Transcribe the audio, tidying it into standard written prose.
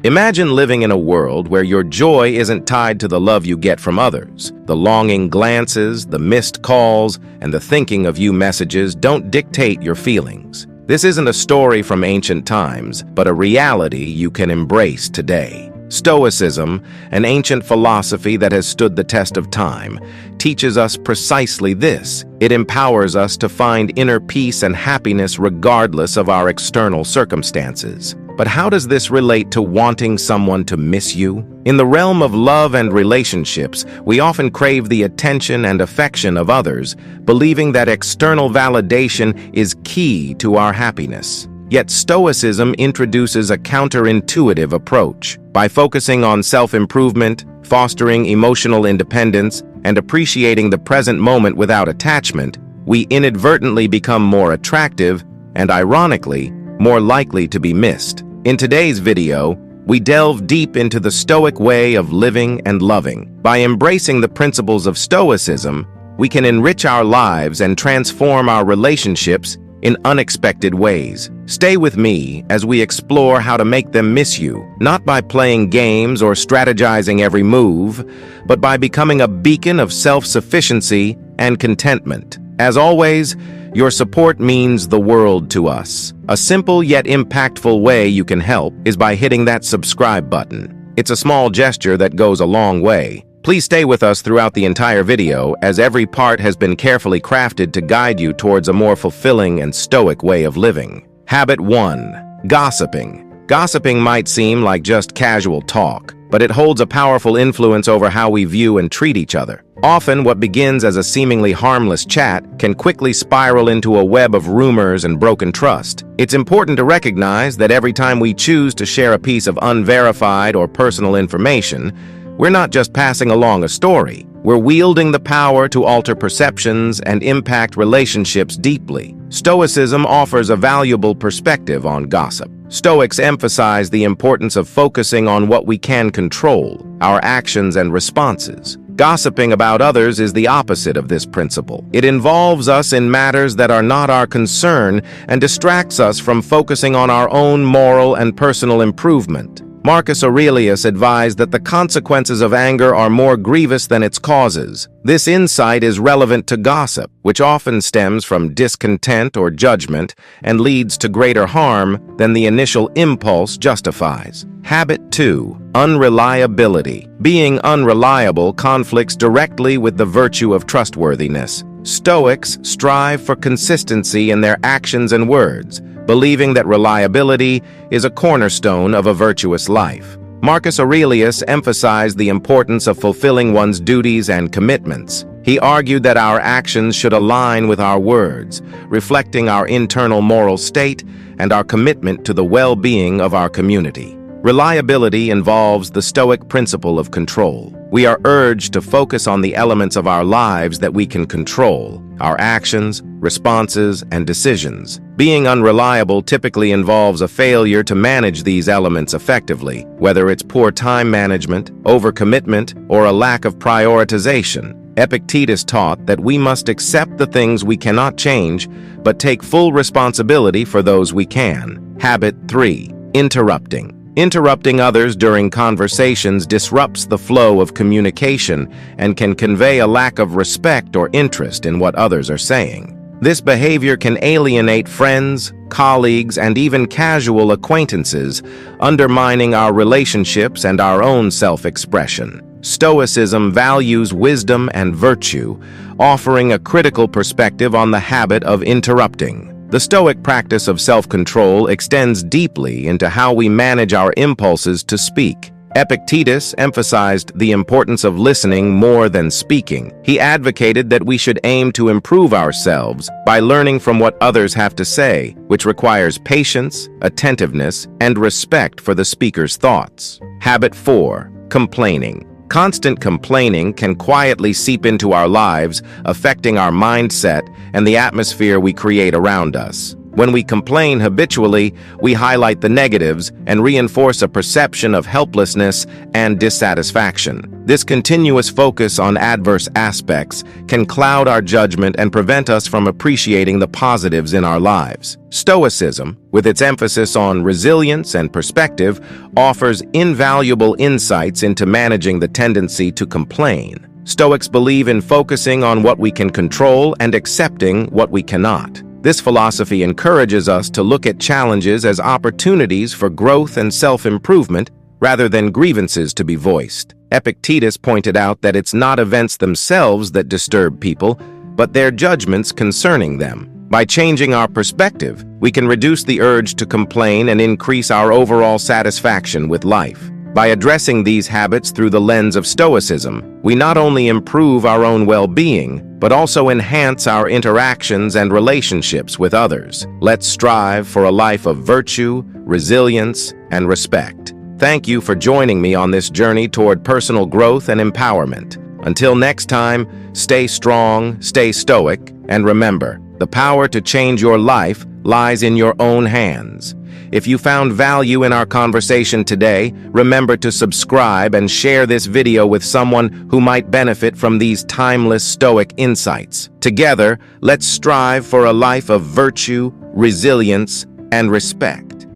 Imagine living in a world where your joy isn't tied to the love you get from others. The longing glances, the missed calls, and the thinking of you messages don't dictate your feelings. This isn't a story from ancient times, but a reality you can embrace today. Stoicism, an ancient philosophy that has stood the test of time, teaches us precisely this. It empowers us to find inner peace and happiness regardless of our external circumstances. But how does this relate to wanting someone to miss you? In the realm of love and relationships, we often crave the attention and affection of others, believing that external validation is key to our happiness. Yet Stoicism introduces a counterintuitive approach. By focusing on self-improvement, fostering emotional independence, and appreciating the present moment without attachment, we inadvertently become more attractive and, ironically, more likely to be missed. In today's video, we delve deep into the Stoic way of living and loving. By embracing the principles of Stoicism, we can enrich our lives and transform our relationships in unexpected ways. Stay with me as we explore how to make them miss you, not by playing games or strategizing every move, but by becoming a beacon of self-sufficiency and contentment. As always, your support means the world to us. A simple yet impactful way you can help is by hitting that subscribe button. It's a small gesture that goes a long way. Please stay with us throughout the entire video, as every part has been carefully crafted to guide you towards a more fulfilling and stoic way of living. Habit 1. Gossiping. Gossiping might seem like just casual talk, but it holds a powerful influence over how we view and treat each other. Often, what begins as a seemingly harmless chat can quickly spiral into a web of rumors and broken trust. It's important to recognize that every time we choose to share a piece of unverified or personal information, we're not just passing along a story. We're wielding the power to alter perceptions and impact relationships deeply. Stoicism offers a valuable perspective on gossip. Stoics emphasize the importance of focusing on what we can control, our actions and responses. Gossiping about others is the opposite of this principle. It involves us in matters that are not our concern and distracts us from focusing on our own moral and personal improvement. Marcus Aurelius advised that the consequences of anger are more grievous than its causes. This insight is relevant to gossip, which often stems from discontent or judgment and leads to greater harm than the initial impulse justifies. Habit 2. Unreliability. Being unreliable conflicts directly with the virtue of trustworthiness. Stoics strive for consistency in their actions and words, believing that reliability is a cornerstone of a virtuous life. Marcus Aurelius emphasized the importance of fulfilling one's duties and commitments. He argued that our actions should align with our words, reflecting our internal moral state and our commitment to the well-being of our community. Reliability involves the Stoic principle of control. We are urged to focus on the elements of our lives that we can control: our actions, responses, and decisions. Being unreliable typically involves a failure to manage these elements effectively, whether it's poor time management, overcommitment, or a lack of prioritization. Epictetus taught that we must accept the things we cannot change, but take full responsibility for those we can. Habit 3. Interrupting. Interrupting others during conversations disrupts the flow of communication and can convey a lack of respect or interest in what others are saying. This behavior can alienate friends, colleagues, and even casual acquaintances, undermining our relationships and our own self-expression. Stoicism values wisdom and virtue, offering a critical perspective on the habit of interrupting. The Stoic practice of self-control extends deeply into how we manage our impulses to speak. Epictetus emphasized the importance of listening more than speaking. He advocated that we should aim to improve ourselves by learning from what others have to say, which requires patience, attentiveness, and respect for the speaker's thoughts. Habit 4. Complaining. Constant complaining can quietly seep into our lives, affecting our mindset and the atmosphere we create around us. When we complain habitually, we highlight the negatives and reinforce a perception of helplessness and dissatisfaction. This continuous focus on adverse aspects can cloud our judgment and prevent us from appreciating the positives in our lives. Stoicism, with its emphasis on resilience and perspective, offers invaluable insights into managing the tendency to complain. Stoics believe in focusing on what we can control and accepting what we cannot. This philosophy encourages us to look at challenges as opportunities for growth and self-improvement rather than grievances to be voiced. Epictetus pointed out that it's not events themselves that disturb people, but their judgments concerning them. By changing our perspective, we can reduce the urge to complain and increase our overall satisfaction with life. By addressing these habits through the lens of Stoicism, we not only improve our own well-being, but also enhance our interactions and relationships with others. Let's strive for a life of virtue, resilience, and respect. Thank you for joining me on this journey toward personal growth and empowerment. Until next time, stay strong, stay stoic, and remember, the power to change your life lies in your own hands. If you found value in our conversation today, remember to subscribe and share this video with someone who might benefit from these timeless Stoic insights. Together, let's strive for a life of virtue, resilience, and respect.